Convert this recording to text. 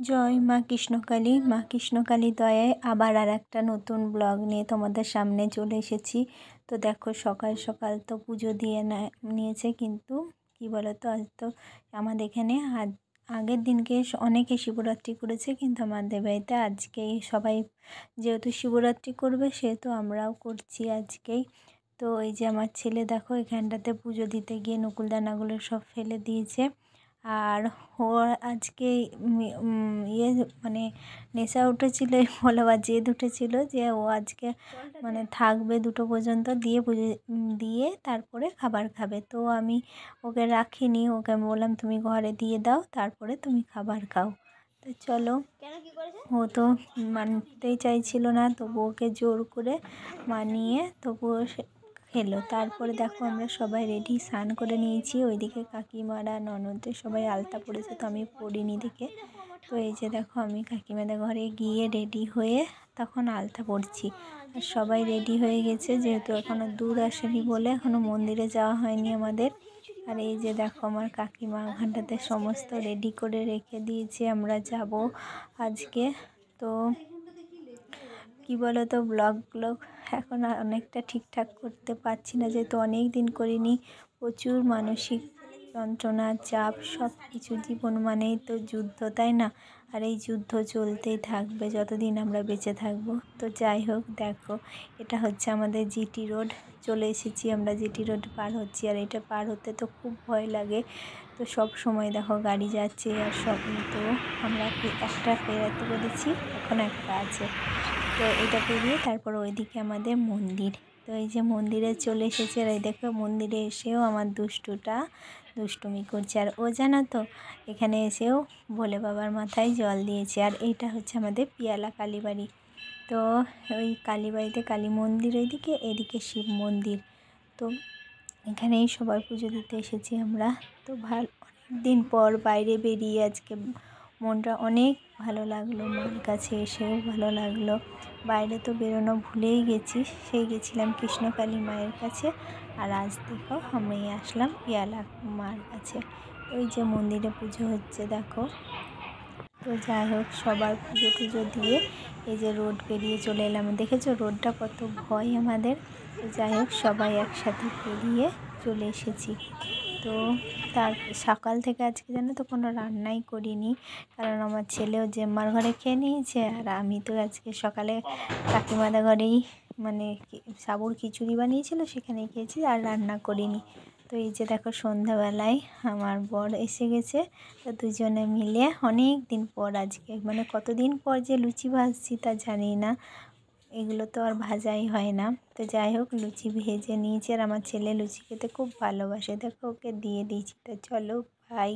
জয় মা কৃষ্ণকালী। মা কৃষ্ণকালী দয়ায় আবার আর একটা নতুন ব্লগ নিয়ে তোমাদের সামনে চলে এসেছি। তো দেখো সকাল সকাল তো পুজো দিয়ে নিয়েছে, কিন্তু কি বলো তো, আজ তো আমাদের এখানে আগের দিনকে অনেকে শিবরাত্রি করেছে, কিন্তু আমাদের বাড়িতে আজকেই সবাই যেহেতু শিবরাত্রি করবে সেহেতু আমরাও করছি আজকেই। তো এই যে আমার ছেলে দেখো এখানটাতে পুজো দিতে গিয়ে নকুলদানাগুলো সব ফেলে দিয়েছে। আর ওর আজকে ইয়ে মানে নেশা উঠেছিল বলে বা জেদ উঠেছিল যে ও আজকে মানে থাকবে 2টো পর্যন্ত, দিয়ে পুজো দিয়ে তারপরে খাবার খাবে। তো আমি ওকে রাখিনি, ওকে বললাম তুমি ঘরে দিয়ে দাও, তারপরে তুমি খাবার খাও। তো চলো, ও তো মানতেই চাইছিল না, তবু ওকে জোর করে মানিয়ে তবুও খেলো। তারপরে দেখো আমরা সবাই রেডি, স্নান করে নিয়েছি। ওইদিকে কাকিমারা ননদদের সবাই আলতা পড়েছে, তো আমি পড়িনি দেখে। তো এই যে দেখো আমি কাকিমাদের ঘরে গিয়ে রেডি হয়ে তখন আলতা পড়ছি। আর সবাই রেডি হয়ে গেছে, যেহেতু এখনও দুধ আসেনি বলে এখনও মন্দিরে যাওয়া হয়নি আমাদের। আর এই যে দেখো আমার কাকিমা ওখানটাতে সমস্ত রেডি করে রেখে দিয়েছে, আমরা যাব আজকে। তো কি বলো তো, ব্লগ এখন অনেকটা ঠিকঠাক করতে পারছি না, যেহেতু অনেক দিন করিনি। প্রচুর মানসিক যন্ত্রণা, চাপ, সব কিছু। জীবন মানেই তো যুদ্ধ, তাই না? আর এই যুদ্ধ চলতেই থাকবে যতদিন আমরা বেঁচে থাকবো। তো যাই হোক, দেখো এটা হচ্ছে আমাদের জিটি রোড। চলে এসেছি আমরা, জিটি রোড পার হচ্ছি। আর এটা পার হতে তো খুব ভয় লাগে। তো সব সময় দেখো গাড়ি যাচ্ছে আর সব। তো আমরা একটা পেরাতে পেরেছি, এখন একটা আছে। তো এটা পেরিয়ে তারপর ওইদিকে আমাদের মন্দির। তো এই যে মন্দিরে চলে এসেছে। আর এই দেখো মন্দিরে এসেও আমার দুষ্টুটা দুষ্টুমি করছে। আর ও জানো তো এখানে এসেও ভোলে বাবার মাথায় জল দিয়েছে। আর এইটা হচ্ছে আমাদের পিয়ালা কালীবাড়ি। তো ওই কালীবাড়িতে কালী মন্দির ওইদিকে, এদিকে শিব মন্দির। তো এখানেই সবাই পুজো দিতে এসেছি আমরা। তো অনেক দিন পর বাইরে বেরিয়ে আজকে মনটা অনেক ভালো লাগলো, মার কাছে এসেও ভালো লাগলো। বাইরে তো বেরোনো ভুলেই গেছি, সেই গেছিলাম কৃষ্ণকালী মায়ের কাছে। আর আজ দেখো আমি আসলাম পিয়ালা মার কাছে। ওই যে মন্দিরে পুজো হচ্ছে দেখো। তো যাই হোক, সবার পুজো টুজো দিয়ে এই যে রোড পেরিয়ে চলে এলাম। দেখেছো রোডটা কত ভয় আমাদের। তো যাই হোক, সবাই একসাথে পেরিয়ে চলে এসেছি। তো তার সকাল থেকে আজকে জানো তো কোনো রান্নাই করিনি, কারণ আমার ছেলেও জেম্মার ঘরে খেয়ে নিয়েছে। আর আমি তো আজকে সকালে কাকিমাদের ঘরেই মানে সাবুর খিচুড়ি বানিয়েছিল, সেখানেই খেয়েছি, আর রান্না করিনি। তো এই যে দেখো সন্ধ্যাবেলায় আমার বর এসে গেছে। তো দুজনে মিলে অনেক দিন পর আজকে, মানে কতদিন পর যে লুচি ভাজছি তা জানি না, এগুলো তো আর ভাজাই হয় না। তো যাই হোক, লুচি ভেজে নিয়েছি। আর আমার ছেলে লুচি খেতে খুব ভালোবাসে, দেখো ওকে দিয়ে দিয়েছি। তো চলো, বাই।